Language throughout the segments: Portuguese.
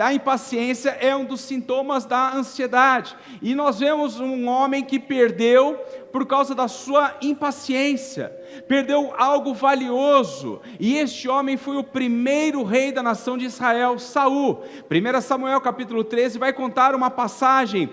A impaciência é um dos sintomas da ansiedade, e nós vemos um homem que perdeu por causa da sua impaciência, perdeu algo valioso, e este homem foi o primeiro rei da nação de Israel, Saul. 1 Samuel capítulo 13 vai contar uma passagem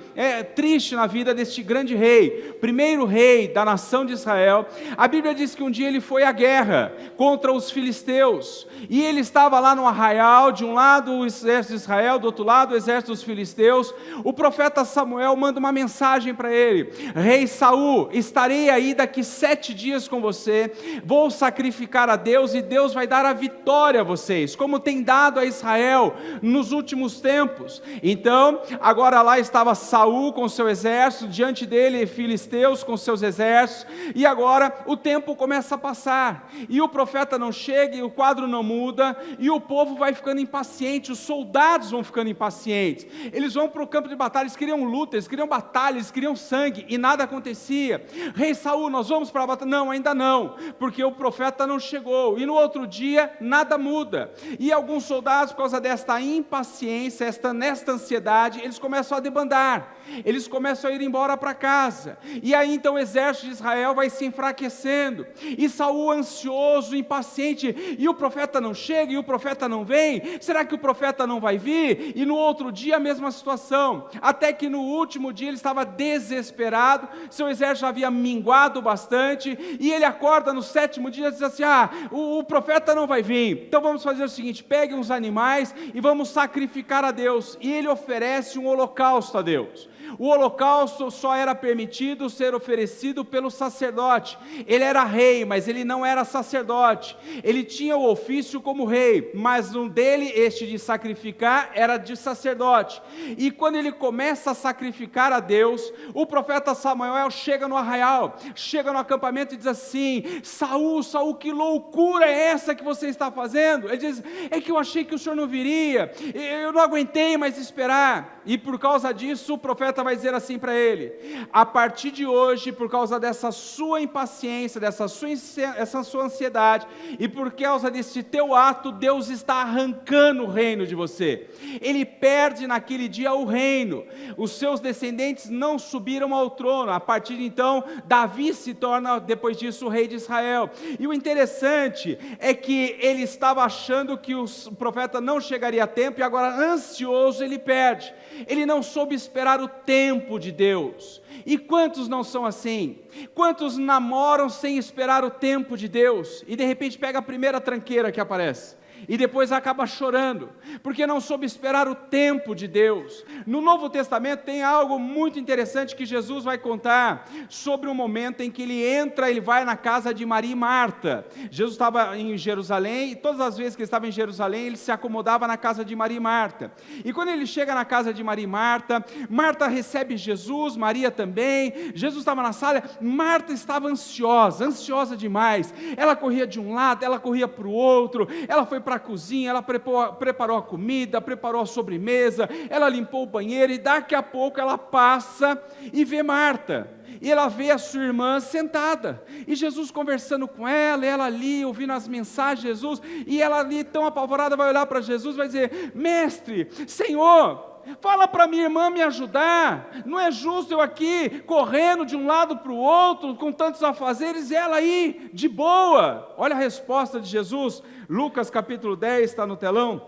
triste na vida deste grande rei, primeiro rei da nação de Israel. A Bíblia diz que um dia ele foi à guerra contra os filisteus, e ele estava lá no arraial, de um lado o exército de Israel, do outro lado o exército dos filisteus. O profeta Samuel manda uma mensagem para ele: rei Saul, estarei aí daqui 7 dias com você, vou sacrificar a Deus, e Deus vai dar a vitória a vocês, como tem dado a Israel nos últimos tempos. Então, agora lá estava Saul com seu exército, diante dele filisteus com seus exércitos, e agora o tempo começa a passar, e o profeta não chega, e o quadro não muda, e o povo vai ficando impaciente, os soldados vão ficando impacientes, eles vão para o campo de batalha, eles queriam luta, eles queriam batalha, eles queriam sangue, e nada acontecia. Rei Saul, nós vamos para a batalha? Não, ainda não, porque o profeta não chegou, e no outro dia nada muda, e alguns soldados, por causa desta impaciência, nesta ansiedade, eles começam a debandar, eles começam a ir embora para casa, e aí então o exército de Israel vai se enfraquecendo, e Saul ansioso, impaciente, e o profeta não chega, e o profeta não vem, será que o profeta não vai vir? E no outro dia a mesma situação, até que no último dia ele estava desesperado, seu exército já havia minguado bastante, e ele acorda no 7º dia e diz assim: o profeta não vai vir, então vamos fazer o seguinte, peguem uns animais e vamos sacrificar a Deus. E ele oferece um holocausto a Deus. O holocausto só era permitido ser oferecido pelo sacerdote. Ele era rei, mas ele não era sacerdote. Ele tinha o ofício como rei, mas um dele, este de sacrificar, era de sacerdote. E quando ele começa a sacrificar a Deus, o profeta Samuel chega no arraial, chega no acampamento e diz assim: Saul, Saul, que loucura é essa que você está fazendo? Ele diz: é que eu achei que o senhor não viria, eu não aguentei mais esperar. E por causa disso o profeta vai dizer assim para ele: a partir de hoje, por causa dessa sua impaciência, essa sua ansiedade, e por causa desse teu ato, Deus está arrancando o reino de você. Ele perde naquele dia o reino, os seus descendentes não subiram ao trono. A partir de então, Davi se torna depois disso o rei de Israel. E o interessante é que ele estava achando que o profeta não chegaria a tempo, e agora ansioso ele perde. Ele não soube esperar o tempo de Deus. E quantos não são assim? Quantos namoram sem esperar o tempo de Deus, e de repente pega a primeira tranqueira que aparece, e depois acaba chorando, porque não soube esperar o tempo de Deus? No Novo Testamento tem algo muito interessante que Jesus vai contar, sobre um momento em que ele vai na casa de Maria e Marta. Jesus estava em Jerusalém, e todas as vezes que ele estava em Jerusalém, ele se acomodava na casa de Maria e Marta, e quando ele chega na casa de Maria e Marta, Marta recebe Jesus, Maria também. Jesus estava na sala, Marta estava ansiosa demais, ela corria de um lado, ela corria para o outro, ela foi para a cozinha, ela preparou a comida, preparou a sobremesa, ela limpou o banheiro, e daqui a pouco ela passa e vê Marta, e ela vê a sua irmã sentada, e Jesus conversando com ela, e ela ali ouvindo as mensagens de Jesus, e ela ali tão apavorada vai olhar para Jesus, vai dizer: mestre, Senhor, fala para minha irmã me ajudar, não é justo eu aqui correndo de um lado para o outro com tantos afazeres, e ela aí de boa. Olha a resposta de Jesus, Lucas capítulo 10, está no telão,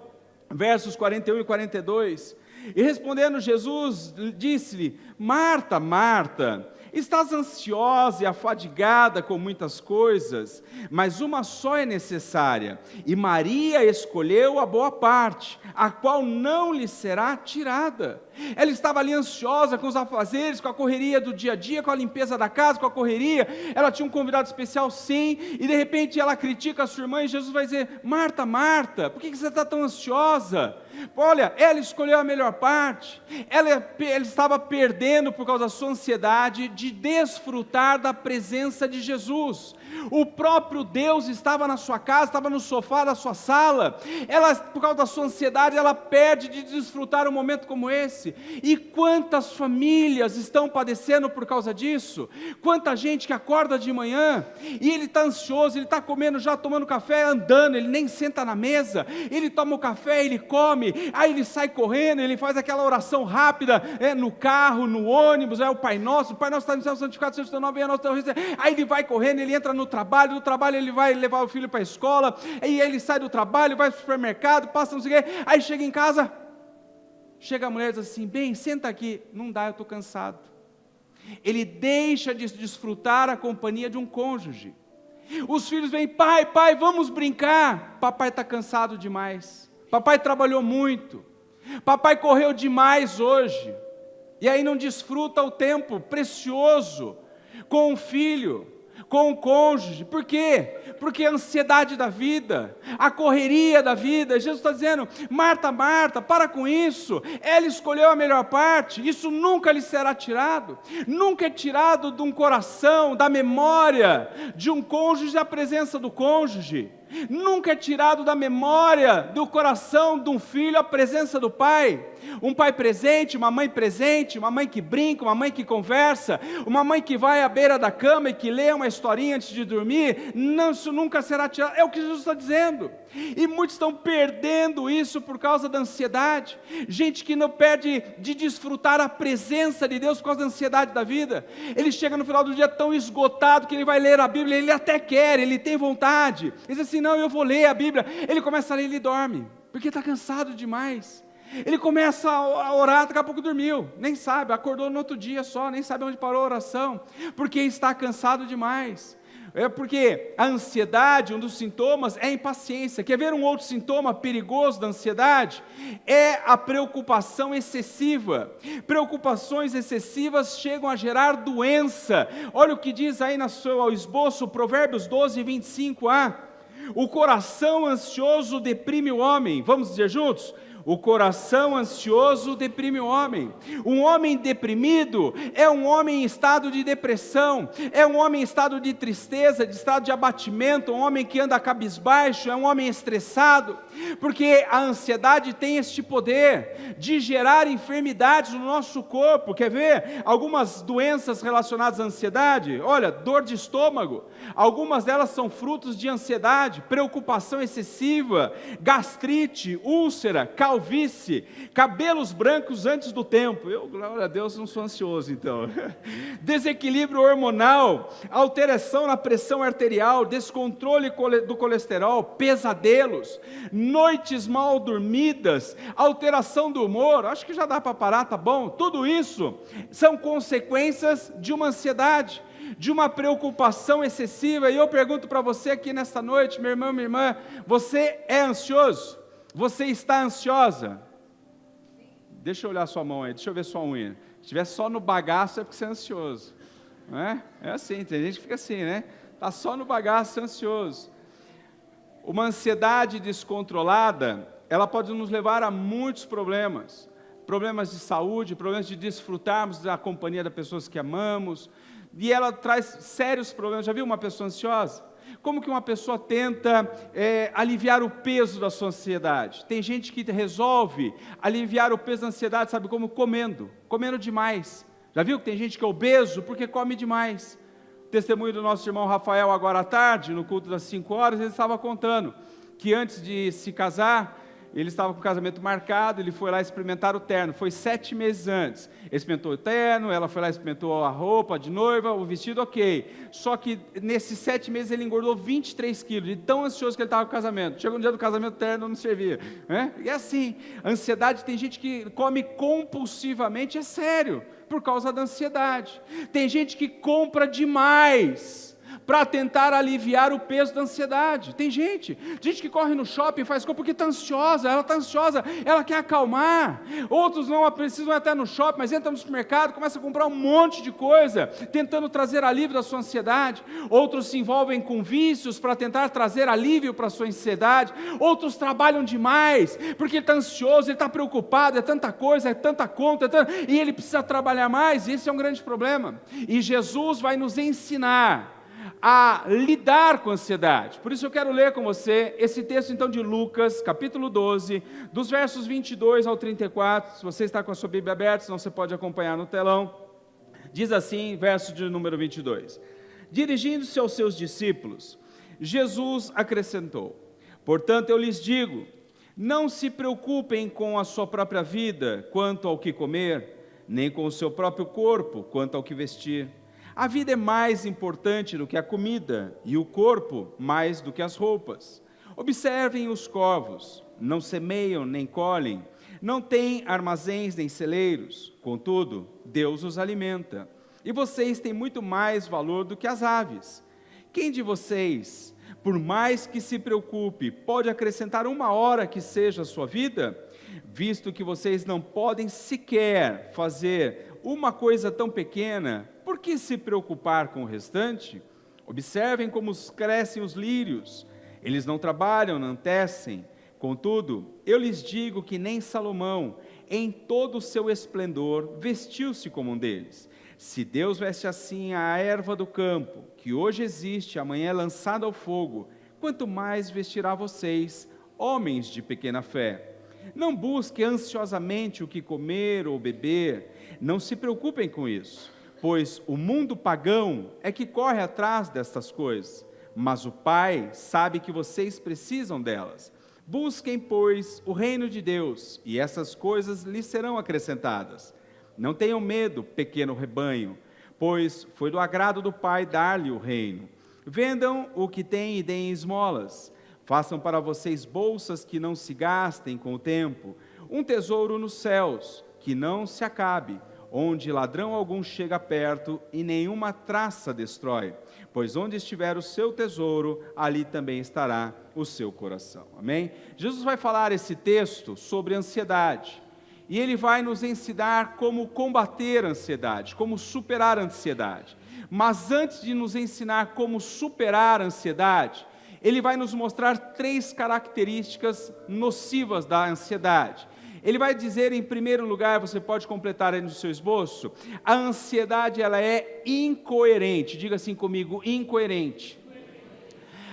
versos 41 e 42, e respondendo Jesus, disse-lhe: Marta, Marta, estás ansiosa e afadigada com muitas coisas, mas uma só é necessária, e Maria escolheu a boa parte, a qual não lhe será tirada. Ela estava ali ansiosa com os afazeres, com a correria do dia a dia, com a limpeza da casa, com a correria. Ela tinha um convidado especial, sim, e de repente ela critica a sua irmã, e Jesus vai dizer: Marta, Marta, por que você está tão ansiosa? Olha, ela escolheu a melhor parte. Ela estava perdendo, por causa da sua ansiedade, de desfrutar da presença de Jesus. O próprio Deus estava na sua casa, estava no sofá da sua sala. Ela, por causa da sua ansiedade, ela perde de desfrutar um momento como esse. E quantas famílias estão padecendo por causa disso? Quanta gente que acorda de manhã e ele está ansioso, ele está comendo, já tomando café, andando, ele nem senta na mesa, ele toma o café, ele come, aí ele sai correndo, ele faz aquela oração rápida, no carro, no ônibus, o Pai Nosso está no céu, santificado seja o teu nome, venha a nosso teu reino. Aí ele vai correndo, ele entra no trabalho, do trabalho ele vai levar o filho para a escola, aí ele sai do trabalho, vai para o supermercado, passa não sei o quê, aí chega em casa, chega a mulher e diz assim, bem, senta aqui, não dá, eu estou cansado. Ele deixa de desfrutar a companhia de um cônjuge. Os filhos vêm, pai, vamos brincar. Papai está cansado demais, papai trabalhou muito, papai correu demais hoje, e aí não desfruta o tempo precioso com o filho, com o cônjuge. Por quê? Porque a ansiedade da vida, a correria da vida. Jesus está dizendo, Marta, para com isso, ela escolheu a melhor parte, isso nunca lhe será tirado, nunca é tirado de um coração, da memória de um cônjuge, a presença do cônjuge. Nunca é tirado da memória do coração de um filho a presença do pai. Um pai presente, uma mãe que brinca, uma mãe que conversa, uma mãe que vai à beira da cama e que lê uma historinha antes de dormir. Não, isso nunca será tirado, é o que Jesus está dizendo. E muitos estão perdendo isso por causa da ansiedade. Gente que não perde de desfrutar a presença de Deus por causa da ansiedade da vida. Ele chega no final do dia tão esgotado que ele vai ler a Bíblia, ele até quer, ele tem vontade, ele diz assim, não, eu vou ler a Bíblia. Ele começa a ler e ele dorme, porque está cansado demais. Ele começa a orar, daqui a pouco dormiu, nem sabe, acordou no outro dia só, nem sabe onde parou a oração, porque está cansado demais. É porque a ansiedade, um dos sintomas é a impaciência. Quer ver um outro sintoma perigoso da ansiedade? É a preocupação excessiva. Preocupações excessivas chegam a gerar doença. Olha o que diz aí no seu esboço, Provérbios 12, 25a. O coração ansioso deprime o homem. Vamos dizer juntos? O coração ansioso deprime o homem. Um homem deprimido é um homem em estado de depressão, é um homem em estado de tristeza, de estado de abatimento, um homem que anda cabisbaixo, é um homem estressado, porque a ansiedade tem este poder de gerar enfermidades no nosso corpo. Quer ver algumas doenças relacionadas à ansiedade? Olha, dor de estômago, algumas delas são frutos de ansiedade, preocupação excessiva, gastrite, úlcera, calvície, cabelos brancos antes do tempo. Eu, glória a Deus, não sou ansioso então. Desequilíbrio hormonal, alteração na pressão arterial, descontrole do colesterol, pesadelos, noites mal dormidas, alteração do humor. Acho que já dá para parar, tá bom? Tudo isso são consequências de uma ansiedade, de uma preocupação excessiva. E eu pergunto para você aqui nesta noite, meu irmão, minha irmã, você é ansioso? Você está ansiosa? Deixa eu olhar sua mão aí, deixa eu ver sua unha. Se estiver só no bagaço é porque você é ansioso, não é? É assim, tem gente que fica assim, né? Está só no bagaço, ansioso. Uma ansiedade descontrolada, ela pode nos levar a muitos problemas. Problemas de saúde, problemas de desfrutarmos da companhia das pessoas que amamos. E ela traz sérios problemas. Já viu uma pessoa ansiosa? Como que uma pessoa tenta aliviar o peso da sua ansiedade? Tem gente que resolve aliviar o peso da ansiedade, sabe como? Comendo demais. Já viu que tem gente que é obeso porque come demais? O testemunho do nosso irmão Rafael agora à tarde, no culto das 5 horas, ele estava contando que antes de se casar, ele estava com o casamento marcado, ele foi lá experimentar o terno, foi 7 meses antes, ele experimentou o terno, ela foi lá e experimentou a roupa de noiva, o vestido, ok, só que nesses 7 meses ele engordou 23 quilos, de tão ansioso que ele estava com o casamento. Chegou no dia do casamento, o terno não servia, né? E assim, a ansiedade, tem gente que come compulsivamente, é sério, por causa da ansiedade. Tem gente que compra demais para tentar aliviar o peso da ansiedade. Tem gente que corre no shopping, faz compra porque está ansiosa, ela quer acalmar. Outros não precisam ir até no shopping, mas entra no supermercado, começa a comprar um monte de coisa, tentando trazer alívio da sua ansiedade. Outros se envolvem com vícios para tentar trazer alívio para a sua ansiedade. Outros trabalham demais, porque ele está ansioso, ele está preocupado, é tanta coisa, é tanta conta, e ele precisa trabalhar mais, e esse é um grande problema. E Jesus vai nos ensinar a lidar com a ansiedade. Por isso eu quero ler com você esse texto então de Lucas, capítulo 12, dos versos 22 ao 34. Se você está com a sua Bíblia aberta, senão você pode acompanhar no telão. Diz assim, verso de número 22. Dirigindo-se aos seus discípulos, Jesus acrescentou: portanto eu lhes digo, não se preocupem com a sua própria vida quanto ao que comer, nem com o seu próprio corpo quanto ao que vestir. A vida é mais importante do que a comida, e o corpo mais do que as roupas. Observem os corvos, não semeiam nem colhem, não têm armazéns nem celeiros, contudo, Deus os alimenta. E vocês têm muito mais valor do que as aves. Quem de vocês, por mais que se preocupe, pode acrescentar uma hora que seja a sua vida? Visto que vocês não podem sequer fazer uma coisa tão pequena, por que se preocupar com o restante? Observem como crescem os lírios. Eles não trabalham, não tecem. Contudo, eu lhes digo que nem Salomão, em todo o seu esplendor, vestiu-se como um deles. Se Deus veste assim a erva do campo, que hoje existe, amanhã é lançada ao fogo, quanto mais vestirá vocês, homens de pequena fé. Não busquem ansiosamente o que comer ou beber, não se preocupem com isso, pois o mundo pagão é que corre atrás destas coisas, mas o Pai sabe que vocês precisam delas. Busquem, pois, o reino de Deus, e essas coisas lhes serão acrescentadas. Não tenham medo, pequeno rebanho, pois foi do agrado do Pai dar-lhe o reino. Vendam o que têm e deem esmolas. Façam para vocês bolsas que não se gastem com o tempo, um tesouro nos céus, que não se acabe, onde ladrão algum chega perto e nenhuma traça destrói. Pois onde estiver o seu tesouro, ali também estará o seu coração. Amém? Jesus vai falar esse texto sobre ansiedade. E ele vai nos ensinar como combater a ansiedade, como superar a ansiedade. Mas antes de nos ensinar como superar a ansiedade, ele vai nos mostrar 3 características nocivas da ansiedade. Ele vai dizer, em primeiro lugar, você pode completar aí no seu esboço, a ansiedade ela é incoerente. Diga assim comigo, incoerente.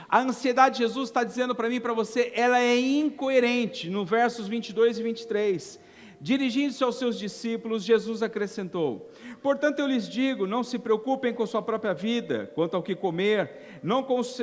A ansiedade, Jesus está dizendo para mim e para você, ela é incoerente, no versos 22 e 23. Dirigindo-se aos seus discípulos, Jesus acrescentou: portanto eu lhes digo, não se preocupem com sua própria vida, quanto ao que comer,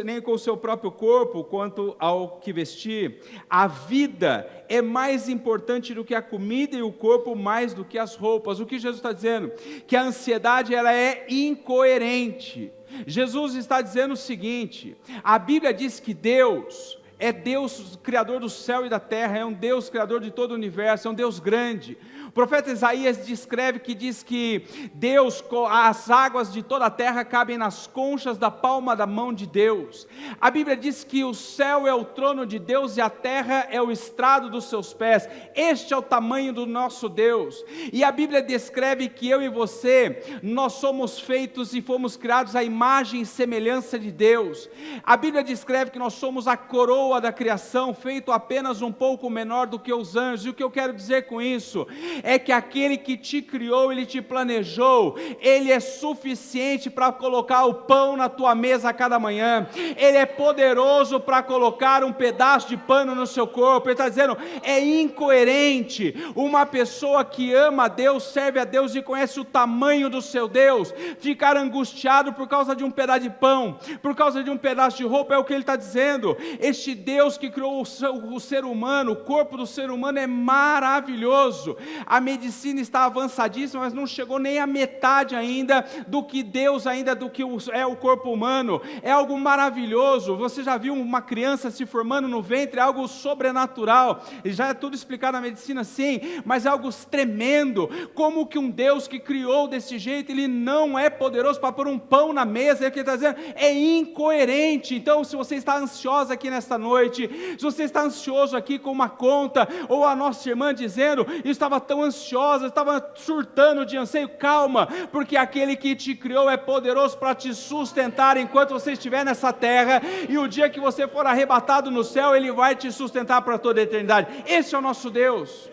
nem com o seu próprio corpo, quanto ao que vestir. A vida é mais importante do que a comida e o corpo mais do que as roupas. O que Jesus está dizendo? Que a ansiedade ela é incoerente. Jesus está dizendo o seguinte, a Bíblia diz que Deus é Deus, Criador do céu e da terra, é um Deus, Criador de todo o universo, é um Deus grande. O profeta Isaías descreve que diz que Deus, as águas de toda a terra cabem nas conchas da palma da mão de Deus. A Bíblia diz que o céu é o trono de Deus e a terra é o estrado dos seus pés. Este é o tamanho do nosso Deus. E a Bíblia descreve que eu e você, nós somos feitos e fomos criados à imagem e semelhança de Deus. A Bíblia descreve que nós somos a coroa da criação, feito apenas um pouco menor do que os anjos. E o que eu quero dizer com isso é que aquele que te criou, ele te planejou, ele é suficiente para colocar o pão na tua mesa a cada manhã, ele é poderoso para colocar um pedaço de pano no seu corpo. Ele está dizendo, é incoerente uma pessoa que ama a Deus, serve a Deus e conhece o tamanho do seu Deus, ficar angustiado por causa de um pedaço de pão, por causa de um pedaço de roupa. É o que ele está dizendo. Este Deus que criou o ser humano, o corpo do ser humano é maravilhoso. A medicina está avançadíssima, mas não chegou nem a metade ainda do que Deus, ainda do que é o corpo humano. É algo maravilhoso. Você já viu uma criança se formando no ventre? É algo sobrenatural. E já é tudo explicado na medicina, sim, mas é algo tremendo. Como que um Deus que criou desse jeito, ele não é poderoso para pôr um pão na mesa? É o que ele está dizendo, é incoerente. Então, se você está ansiosa aqui nesta noite, se você está ansioso aqui com uma conta, ou a nossa irmã dizendo, eu estava tão ansiosa, estava surtando de anseio, calma, porque aquele que te criou é poderoso para te sustentar enquanto você estiver nessa terra, e o dia que você for arrebatado no céu, ele vai te sustentar para toda a eternidade. Esse é o nosso Deus.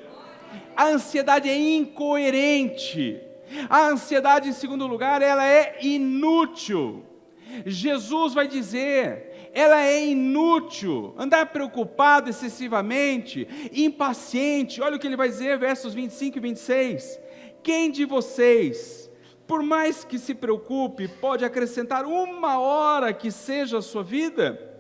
A ansiedade é incoerente. A ansiedade, em segundo lugar, ela é inútil. Jesus vai dizer, ela é inútil. Andar preocupado excessivamente, impaciente. Olha o que ele vai dizer, versos 25 e 26. Quem de vocês, por mais que se preocupe, pode acrescentar 1 hora que seja a sua vida?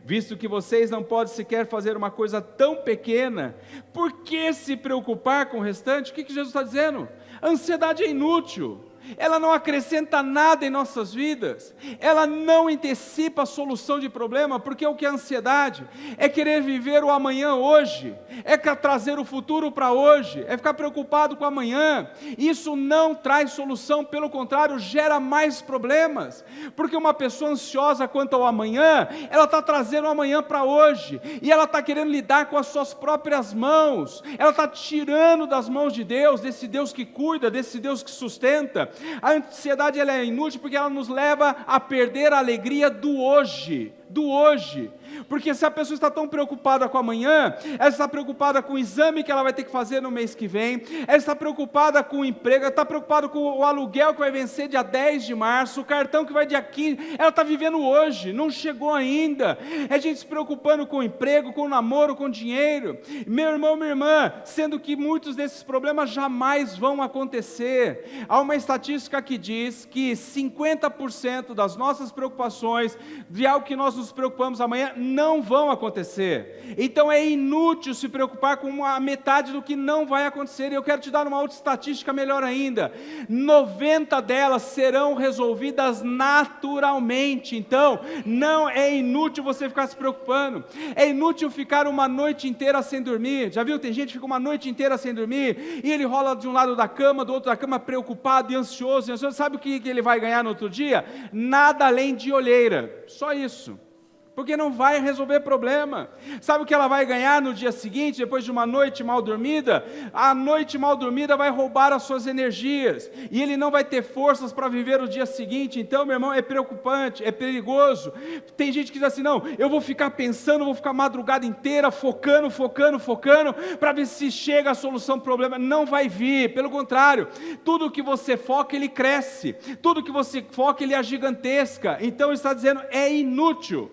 Visto que vocês não podem sequer fazer uma coisa tão pequena, por que se preocupar com o restante? O que Jesus está dizendo? A ansiedade é inútil. Ela não acrescenta nada em nossas vidas, ela não antecipa a solução de problema, porque o que é ansiedade? É querer viver o amanhã hoje, é trazer o futuro para hoje, é ficar preocupado com o amanhã. Isso não traz solução, pelo contrário, gera mais problemas, porque uma pessoa ansiosa quanto ao amanhã, ela está trazendo o amanhã para hoje, e ela está querendo lidar com as suas próprias mãos, ela está tirando das mãos de Deus, desse Deus que cuida, desse Deus que sustenta. A ansiedade ela é inútil porque ela nos leva a perder a alegria do hoje, porque se a pessoa está tão preocupada com amanhã, ela está preocupada com o exame que ela vai ter que fazer no mês que vem, ela está preocupada com o emprego, ela está preocupada com o aluguel que vai vencer dia 10 de março, o cartão que vai dia 15, ela está vivendo hoje, não chegou ainda. É gente se preocupando com o emprego, com o namoro, com o dinheiro. Meu irmão, minha irmã, sendo que muitos desses problemas jamais vão acontecer. Há uma estatística que diz que 50% das nossas preocupações, de algo que nós nos preocupamos amanhã, não vão acontecer. Então é inútil se preocupar com a metade do que não vai acontecer. E eu quero te dar uma outra estatística melhor ainda: 90 delas serão resolvidas naturalmente. Então não é inútil você ficar se preocupando. É inútil ficar uma noite inteira sem dormir. Já viu? Tem gente que fica uma noite inteira sem dormir e ele rola de um lado da cama, do outro da cama, preocupado e ansioso. Sabe o que ele vai ganhar no outro dia? Nada além de olheira. Só isso. Porque não vai resolver problema. Sabe o que ela vai ganhar no dia seguinte, depois de uma noite mal dormida? A noite mal dormida vai roubar as suas energias, e ele não vai ter forças para viver o dia seguinte. Então, meu irmão, é preocupante, é perigoso. Tem gente que diz assim, não, eu vou ficar pensando, vou ficar a madrugada inteira, focando, para ver se chega a solução do problema. Não vai vir, pelo contrário, tudo que você foca, ele cresce, tudo que você foca, ele é gigantesca. Então, ele está dizendo, é inútil.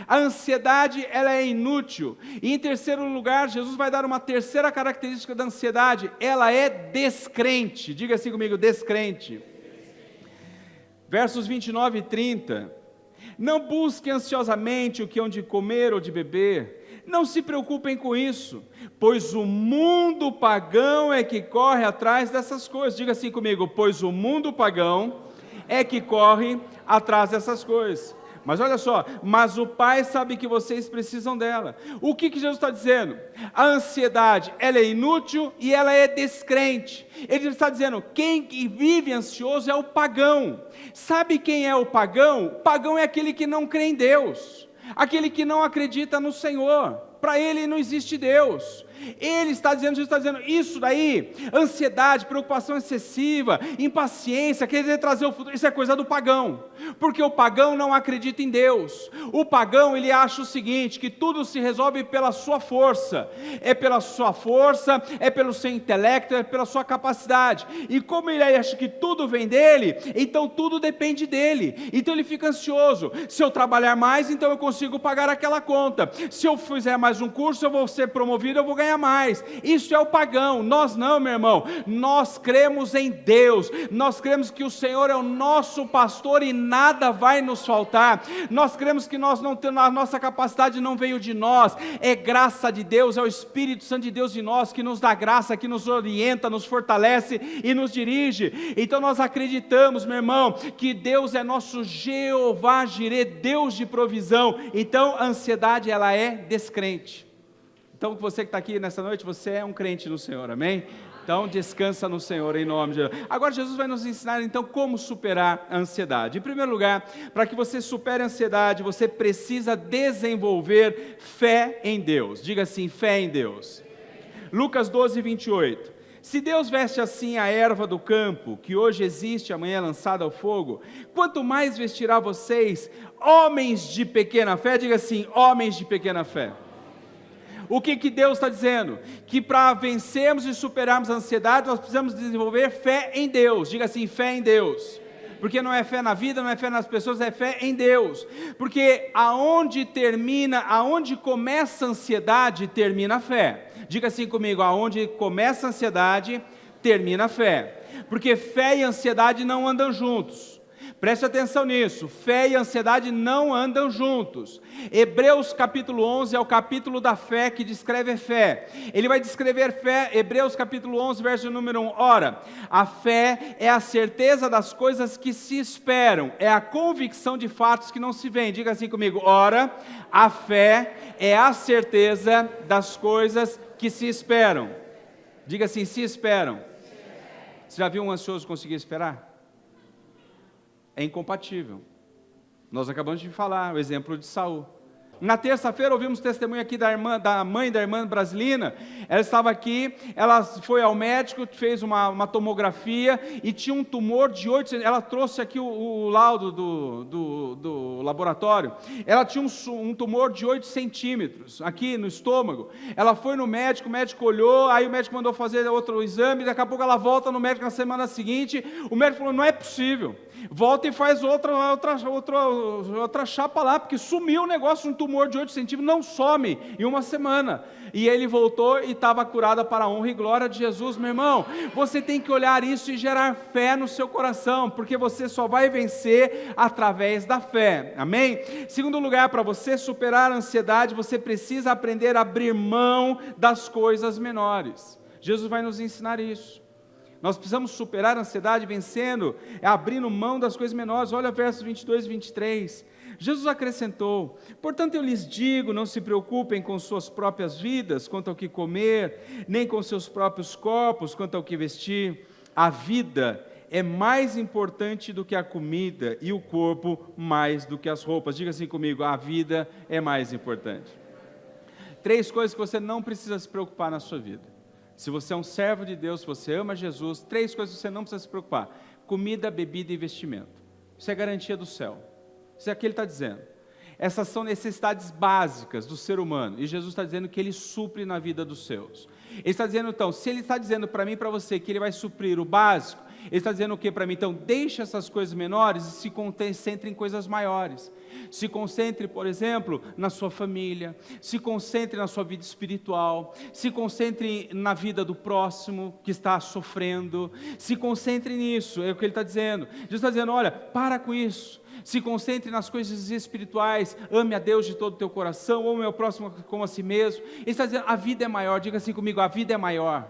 A ansiedade, ela é inútil. E em terceiro lugar, Jesus vai dar uma terceira característica da ansiedade: ela é descrente. Diga assim comigo, descrente. Versos 29 e 30. Não busquem ansiosamente o que hão de comer ou de beber, não se preocupem com isso, pois o mundo pagão é que corre atrás dessas coisas. Diga assim comigo, pois o mundo pagão é que corre atrás dessas coisas. Mas olha só, mas o Pai sabe que vocês precisam dela. O que Jesus está dizendo? A ansiedade, ela é inútil e ela é descrente. Ele está dizendo, quem vive ansioso é o pagão. Sabe quem é o pagão? O pagão é aquele que não crê em Deus, aquele que não acredita no Senhor. Para ele não existe Deus. Ele está dizendo, Jesus está dizendo, isso daí, ansiedade, preocupação excessiva, impaciência, querer trazer o futuro, isso é coisa do pagão, porque o pagão não acredita em Deus. O pagão, ele acha o seguinte, que tudo se resolve pela sua força, é pelo seu intelecto, é pela sua capacidade, e como ele acha que tudo vem dele, então tudo depende dele, então ele fica ansioso. Se eu trabalhar mais, então eu consigo pagar aquela conta, se eu fizer mais um curso, eu vou ser promovido, eu vou ganhar mais. Isso é o pagão. Nós não, meu irmão, nós cremos em Deus, nós cremos que o Senhor é o nosso pastor e nada vai nos faltar. Nós cremos que nós não temos, a nossa capacidade não veio de nós, é graça de Deus, é o Espírito Santo de Deus em nós que nos dá graça, que nos orienta, nos fortalece e nos dirige. Então nós acreditamos, meu irmão, que Deus é nosso Jeová Jirê, Deus de provisão. Então a ansiedade, ela é descrente. Então você que está aqui nessa noite, você é um crente no Senhor, amém? Então descansa no Senhor, em nome de Jesus. Agora Jesus vai nos ensinar então como superar a ansiedade. Em primeiro lugar, para que você supere a ansiedade, você precisa desenvolver fé em Deus. Diga assim, fé em Deus. Lucas 12, 28. Se Deus veste assim a erva do campo, que hoje existe, amanhã é lançada ao fogo, quanto mais vestirá vocês, homens de pequena fé. Diga assim, homens de pequena fé. O que Deus está dizendo? Que para vencermos e superarmos a ansiedade, nós precisamos desenvolver fé em Deus. Diga assim, fé em Deus. Porque não é fé na vida, não é fé nas pessoas, é fé em Deus. Porque aonde começa a ansiedade, termina a fé. Diga assim comigo, aonde começa a ansiedade, termina a fé. Porque fé e ansiedade não andam juntos. Preste atenção nisso, fé e ansiedade não andam juntos. Hebreus capítulo 11 é o capítulo da fé que descreve fé. Ele vai descrever fé, Hebreus capítulo 11, verso número 1. Ora, a fé é a certeza das coisas que se esperam, é a convicção de fatos que não se veem. Diga assim comigo, ora, a fé é a certeza das coisas que se esperam. Diga assim, se esperam. Você já viu um ansioso conseguir esperar? É incompatível. Nós acabamos de falar o exemplo de Saul. Na terça-feira ouvimos testemunho aqui da mãe da irmã Brasilina. Ela estava aqui, ela foi ao médico, fez uma tomografia e tinha um tumor de 8 centímetros. Ela trouxe aqui o laudo do laboratório. Ela tinha um tumor de 8 centímetros aqui no estômago. Ela foi no médico, o médico olhou, aí o médico mandou fazer outro exame, daqui a pouco ela volta no médico na semana seguinte, o médico falou, não é possível. Volta e faz outra chapa lá, porque sumiu o negócio, um tumor de 8 centímetros, não some em uma semana. E ele voltou e estava curada para a honra e glória de Jesus. Meu irmão, você tem que olhar isso e gerar fé no seu coração, porque você só vai vencer através da fé, amém? Segundo lugar, para você superar a ansiedade, você precisa aprender a abrir mão das coisas menores. Jesus vai nos ensinar isso. Nós precisamos superar a ansiedade vencendo, abrindo mão das coisas menores. Olha versos 22 e 23. Jesus acrescentou, portanto eu lhes digo, não se preocupem com suas próprias vidas, quanto ao que comer, nem com seus próprios corpos, quanto ao que vestir. A vida é mais importante do que a comida, e o corpo mais do que as roupas. Diga assim comigo, a vida é mais importante. 3 coisas que você não precisa se preocupar na sua vida. Se você é um servo de Deus, se você ama Jesus, 3 coisas que você não precisa se preocupar: comida, bebida e vestimento. Isso é garantia do céu. Isso é o que ele está dizendo. Essas são necessidades básicas do ser humano, e Jesus está dizendo que ele supre na vida dos seus. Ele está dizendo então, se ele está dizendo para mim e para você que ele vai suprir o básico, ele está dizendo o que para mim? Então, deixe essas coisas menores e se concentre em coisas maiores. Se concentre, por exemplo, na sua família, se concentre na sua vida espiritual, se concentre na vida do próximo que está sofrendo, se concentre nisso, é o que ele está dizendo. Jesus está dizendo, olha, para com isso. Se concentre nas coisas espirituais, ame a Deus de todo o teu coração, ame ao próximo como a si mesmo. Ele está dizendo, a vida é maior, diga assim comigo, a vida é maior.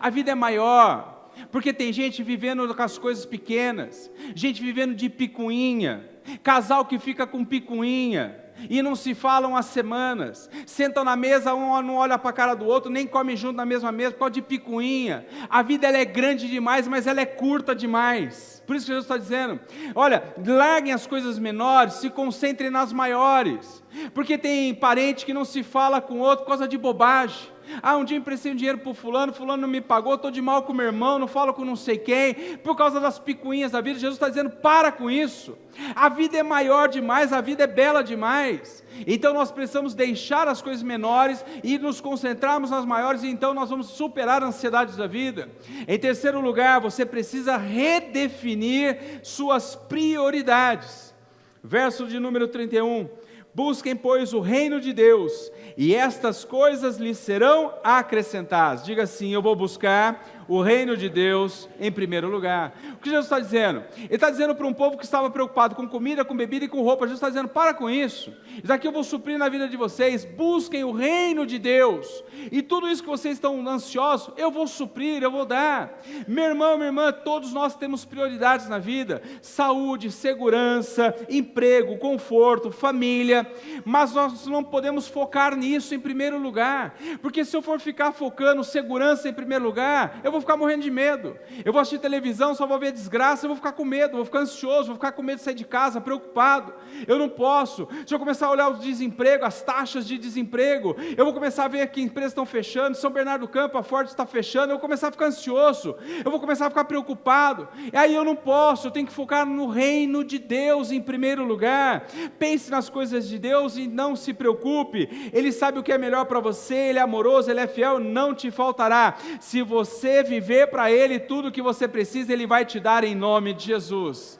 A vida é maior, porque tem gente vivendo com as coisas pequenas, gente vivendo de picuinha, casal que fica com picuinha, e não se falam há semanas, sentam na mesa, um não olha para a cara do outro, nem come junto na mesma mesa, por causa de picuinha. A vida ela é grande demais, mas ela é curta demais. Por isso que Jesus está dizendo, olha, larguem as coisas menores, se concentrem nas maiores, porque tem parente que não se fala com o outro por causa de bobagem. Um dia emprestei um dinheiro para o fulano não me pagou, estou de mal com o meu irmão, não falo com não sei quem, por causa das picuinhas da vida. Jesus está dizendo, para com isso, a vida é maior demais, a vida é bela demais, então nós precisamos deixar as coisas menores e nos concentrarmos nas maiores, e então nós vamos superar a ansiedade da vida. Em terceiro lugar, você precisa redefinir suas prioridades. Verso de número 31, busquem, pois, o reino de Deus, e estas coisas lhes serão acrescentadas. Diga assim, eu vou buscar o reino de Deus em primeiro lugar. O que Jesus está dizendo? Ele está dizendo para um povo que estava preocupado com comida, com bebida e com roupa. Jesus está dizendo, para com isso, isso aqui eu vou suprir na vida de vocês. Busquem o reino de Deus, e tudo isso que vocês estão ansiosos, eu vou suprir, eu vou dar. Meu irmão, minha irmã, todos nós temos prioridades na vida: saúde, segurança, emprego, conforto, família, mas nós não podemos focar nisso em primeiro lugar, porque se eu for ficar focando segurança em primeiro lugar, eu vou ficar morrendo de medo. Eu vou assistir televisão, só vou ver desgraça, eu vou ficar com medo, vou ficar ansioso, vou ficar com medo de sair de casa, preocupado. Eu não posso. Se eu começar a olhar o desemprego, as taxas de desemprego, eu vou começar a ver que empresas estão fechando, São Bernardo do Campo, a Ford está fechando, eu vou começar a ficar ansioso, eu vou começar a ficar preocupado, e aí eu não posso, eu tenho que focar no reino de Deus em primeiro lugar. Pense nas coisas de Deus e não se preocupe, Ele sabe o que é melhor para você, Ele é amoroso, Ele é fiel, não te faltará. Se você viver para Ele, tudo que você precisa, Ele vai te dar em nome de Jesus.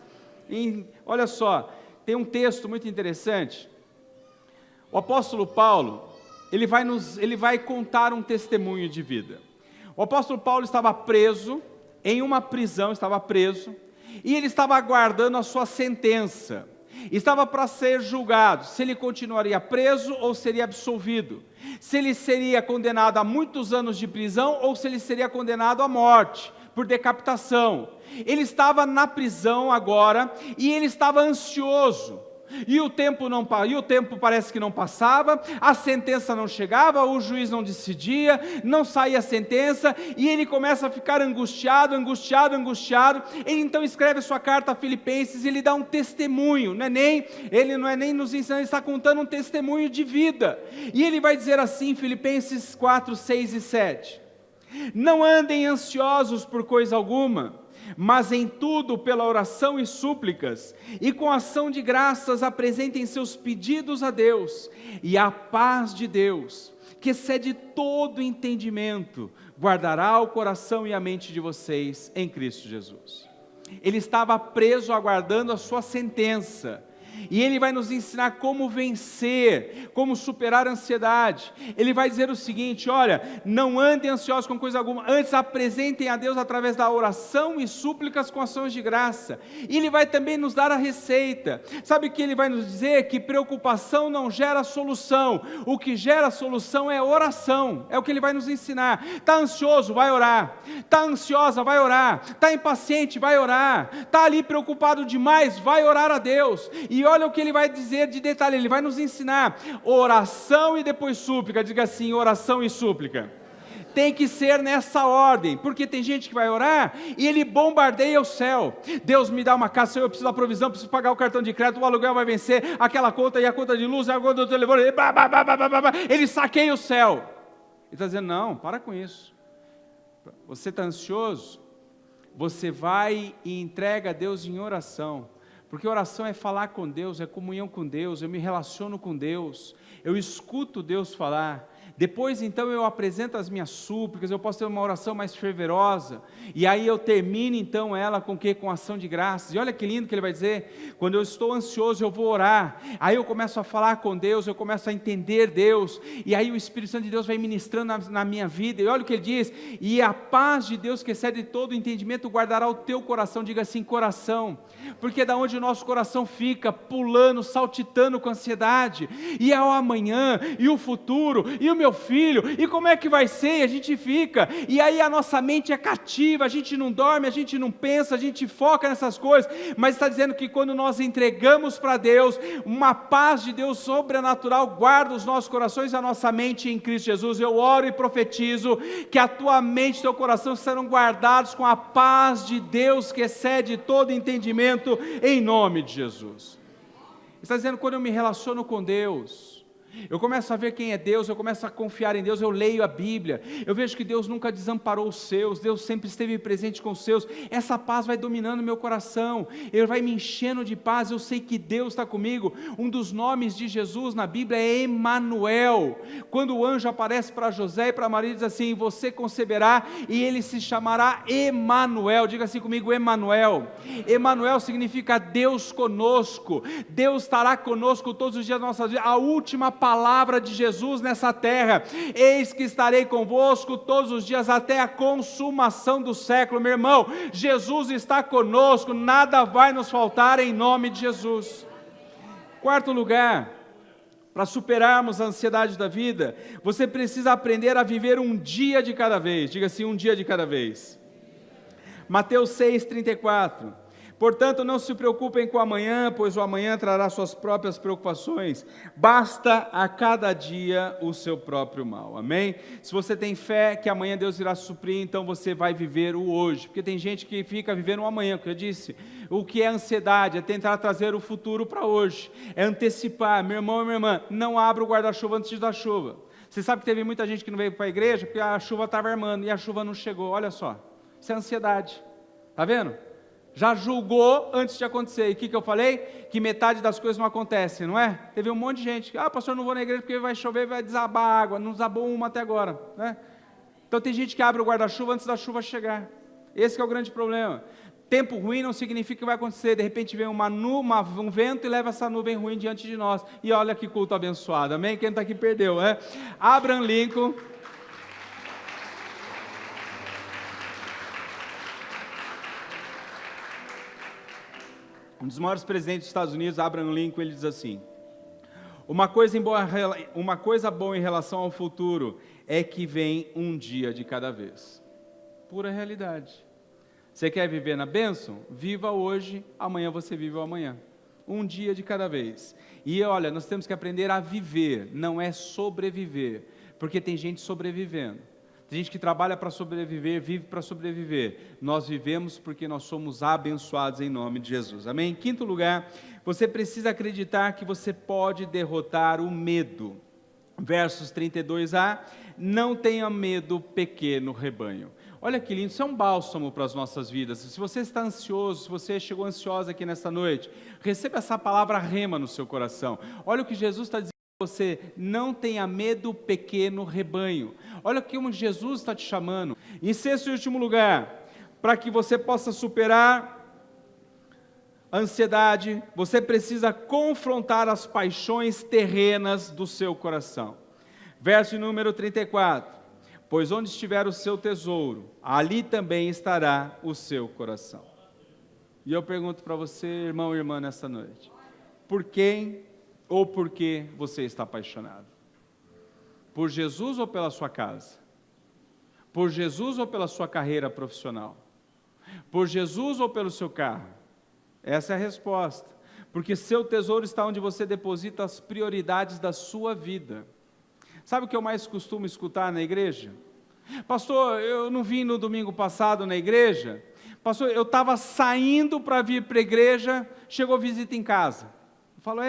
Olha só, tem um texto muito interessante. O apóstolo Paulo, ele vai contar um testemunho de vida. O apóstolo Paulo estava preso, em uma prisão, e ele estava aguardando a sua sentença. Estava para ser julgado, se ele continuaria preso ou seria absolvido. Se ele seria condenado a muitos anos de prisão ou se ele seria condenado à morte, por decapitação. Ele estava na prisão agora e ele estava ansioso. E o tempo parece que não passava, a sentença não chegava, o juiz não decidia, não saía a sentença, e ele começa a ficar angustiado. Ele então escreve a sua carta a Filipenses e ele dá um testemunho, ele não é nem nos ensinando, ele está contando um testemunho de vida. E ele vai dizer assim, Filipenses 4, 6 e 7: não andem ansiosos por coisa alguma, mas em tudo pela oração e súplicas, e com ação de graças apresentem seus pedidos a Deus, e a paz de Deus, que excede todo entendimento, guardará o coração e a mente de vocês em Cristo Jesus. Ele estava preso aguardando a sua sentença, e ele vai nos ensinar como vencer, como superar a ansiedade. Ele vai dizer o seguinte: olha, não andem ansiosos com coisa alguma, antes apresentem a Deus através da oração e súplicas com ações de graça. E ele vai também nos dar a receita. Sabe o que ele vai nos dizer? Que preocupação não gera solução, o que gera solução é oração. É o que ele vai nos ensinar. Está ansioso? Vai orar. Está ansiosa? Vai orar. Está impaciente? Vai orar. Está ali preocupado demais? Vai orar a Deus. E olha o que ele vai dizer de detalhe, ele vai nos ensinar oração e depois súplica. Diga assim: oração e súplica. Tem que ser nessa ordem, porque tem gente que vai orar e ele bombardeia o céu. Deus, me dá uma casa, eu preciso da provisão, preciso pagar o cartão de crédito, o aluguel vai vencer, aquela conta e a conta de luz, a conta do telefone, ele saqueia o céu. Ele está dizendo: não, para com isso. Você está ansioso? Você vai e entrega a Deus em oração. Porque oração é falar com Deus, é comunhão com Deus, eu me relaciono com Deus, eu escuto Deus falar. Depois então eu apresento as minhas súplicas, eu posso ter uma oração mais fervorosa, e aí eu termino então ela com o quê? Com ação de graças. E olha que lindo que ele vai dizer: quando eu estou ansioso eu vou orar, aí eu começo a falar com Deus, eu começo a entender Deus, e aí o Espírito Santo de Deus vai ministrando na minha vida. E olha o que ele diz: e a paz de Deus que excede todo entendimento guardará o teu coração. Diga assim: coração, porque da onde o nosso coração fica pulando, saltitando com ansiedade, e é o amanhã, e o futuro, e o meu filho, e como é que vai ser? E a gente fica, e aí a nossa mente é cativa, a gente não dorme, a gente não pensa, a gente foca nessas coisas, mas está dizendo que quando nós entregamos para Deus, uma paz de Deus sobrenatural guarda os nossos corações e a nossa mente em Cristo Jesus. Eu oro e profetizo que a tua mente e teu coração serão guardados com a paz de Deus que excede todo entendimento, em nome de Jesus. Está dizendo: quando eu me relaciono com Deus, eu começo a ver quem é Deus, eu começo a confiar em Deus, eu leio a Bíblia, eu vejo que Deus nunca desamparou os seus, Deus sempre esteve presente com os seus, essa paz vai dominando meu coração, ele vai me enchendo de paz, eu sei que Deus está comigo. Um dos nomes de Jesus na Bíblia é Emanuel. Quando o anjo aparece para José e para Maria, diz assim: você conceberá e ele se chamará Emanuel. Diga assim comigo: Emanuel. Emanuel significa Deus conosco. Deus estará conosco todos os dias da nossa vida. A última palavra de Jesus nessa terra: eis que estarei convosco todos os dias até a consumação do século. Meu irmão, Jesus está conosco, nada vai nos faltar em nome de Jesus. Quarto lugar, para superarmos a ansiedade da vida, você precisa aprender a viver um dia de cada vez. Diga assim: um dia de cada vez. Mateus 6,34: portanto, não se preocupem com o amanhã, pois o amanhã trará suas próprias preocupações. Basta a cada dia o seu próprio mal. Amém? Se você tem fé que amanhã Deus irá suprir, então você vai viver o hoje. Porque tem gente que fica vivendo o amanhã, como eu disse. O que é ansiedade? É tentar trazer o futuro para hoje. É antecipar. Meu irmão e minha irmã, não abra o guarda-chuva antes da chuva. Você sabe que teve muita gente que não veio para a igreja porque a chuva estava armando e a chuva não chegou. Olha só, isso é ansiedade. Está vendo? Já julgou antes de acontecer. E o que eu falei? Que metade das coisas não acontecem, não é? Teve um monte de gente que: pastor, não vou na igreja porque vai chover, vai desabar a água. Não desabou uma até agora, né? Então tem gente que abre o guarda-chuva antes da chuva chegar. Esse que é o grande problema. Tempo ruim não significa que vai acontecer, de repente vem um vento e leva essa nuvem ruim diante de nós, e olha que culto abençoado, amém? Quem está aqui perdeu, né? Abraham Lincoln, um dos maiores presidentes dos Estados Unidos, Abraham Lincoln, ele diz assim: uma coisa boa em relação ao futuro é que vem um dia de cada vez. Pura realidade. Você quer viver na bênção? Viva hoje, amanhã você vive o amanhã. Um dia de cada vez. E olha, nós temos que aprender a viver, não é sobreviver, porque tem gente sobrevivendo. Tem gente que trabalha para sobreviver, vive para sobreviver. Nós vivemos porque nós somos abençoados em nome de Jesus. Amém? Em quinto lugar, você precisa acreditar que você pode derrotar o medo. Versos 32a, não tenha medo, pequeno rebanho. Olha que lindo, isso é um bálsamo para as nossas vidas. Se você está ansioso, se você chegou ansiosa aqui nesta noite, receba essa palavra rema no seu coração. Olha o que Jesus está dizendo para você: não tenha medo, pequeno rebanho. Olha como Jesus está te chamando. Em sexto e último lugar, para que você possa superar a ansiedade, você precisa confrontar as paixões terrenas do seu coração. Verso número 34. Pois onde estiver o seu tesouro, ali também estará o seu coração. E eu pergunto para você, irmão e irmã, nessa noite: por quem ou por que você está apaixonado? Por Jesus ou pela sua casa? Por Jesus ou pela sua carreira profissional? Por Jesus ou pelo seu carro? Essa é a resposta. Porque seu tesouro está onde você deposita as prioridades da sua vida. Sabe o que eu mais costumo escutar na igreja? Pastor, eu não vim no domingo passado na igreja. Pastor, eu estava saindo para vir para a igreja, chegou visita em casa. Eu falo,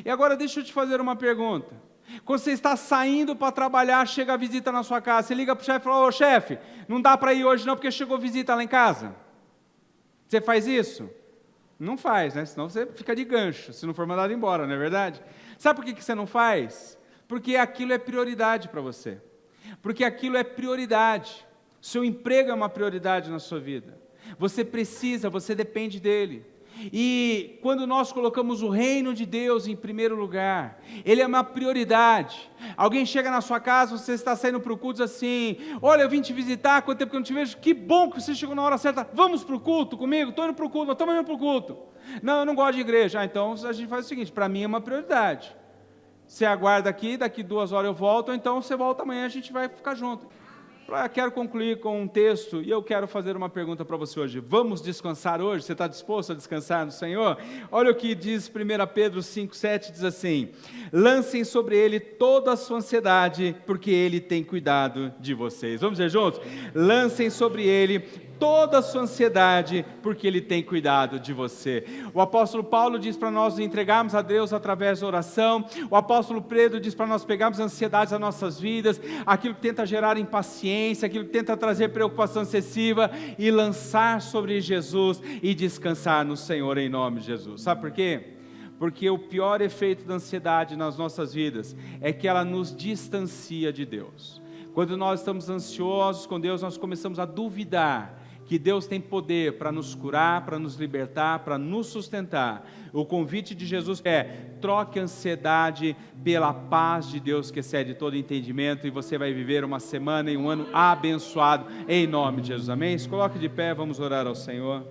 E agora deixa eu te fazer uma pergunta. Quando você está saindo para trabalhar, chega a visita na sua casa, você liga para o chefe e fala: ô chefe, não dá para ir hoje não porque chegou visita lá em casa. Você faz isso? Não faz, né? Senão você fica de gancho, se não for mandado embora, não é verdade? Sabe por que você não faz? Porque aquilo é prioridade para você. Porque aquilo é prioridade. Seu emprego é uma prioridade na sua vida. Você precisa, você depende dele. E quando nós colocamos o reino de Deus em primeiro lugar, ele é uma prioridade. Alguém chega na sua casa, você está saindo para o culto, diz assim: olha, eu vim te visitar, quanto tempo que eu não te vejo, que bom que você chegou na hora certa, vamos para o culto comigo? Estou indo para o culto, nós estamos indo para o culto. Não, eu não gosto de igreja. Então a gente faz o seguinte: para mim é uma prioridade. Você aguarda aqui, daqui 2 horas eu volto, ou então você volta amanhã, a gente vai ficar junto. Quero concluir com um texto, e eu quero fazer uma pergunta para você hoje. Vamos descansar hoje? Você está disposto a descansar no Senhor? Olha o que diz 1 Pedro 5,7, diz assim: lancem sobre ele toda a sua ansiedade, porque ele tem cuidado de vocês. Vamos dizer juntos? Lancem sobre ele toda a sua ansiedade, porque ele tem cuidado de você. O apóstolo Paulo diz para nós entregarmos a Deus através da oração. O apóstolo Pedro diz para nós pegarmos ansiedades das nossas vidas, aquilo que tenta gerar impaciência, aquilo que tenta trazer preocupação excessiva, e lançar sobre Jesus e descansar no Senhor em nome de Jesus. Sabe por quê? Porque o pior efeito da ansiedade nas nossas vidas é que ela nos distancia de Deus. Quando nós estamos ansiosos com Deus, nós começamos a duvidar que Deus tem poder para nos curar, para nos libertar, para nos sustentar. O convite de Jesus é: troque a ansiedade pela paz de Deus que excede todo entendimento, e você vai viver uma semana e um ano abençoado em nome de Jesus. Amém? Se coloque de pé, vamos orar ao Senhor.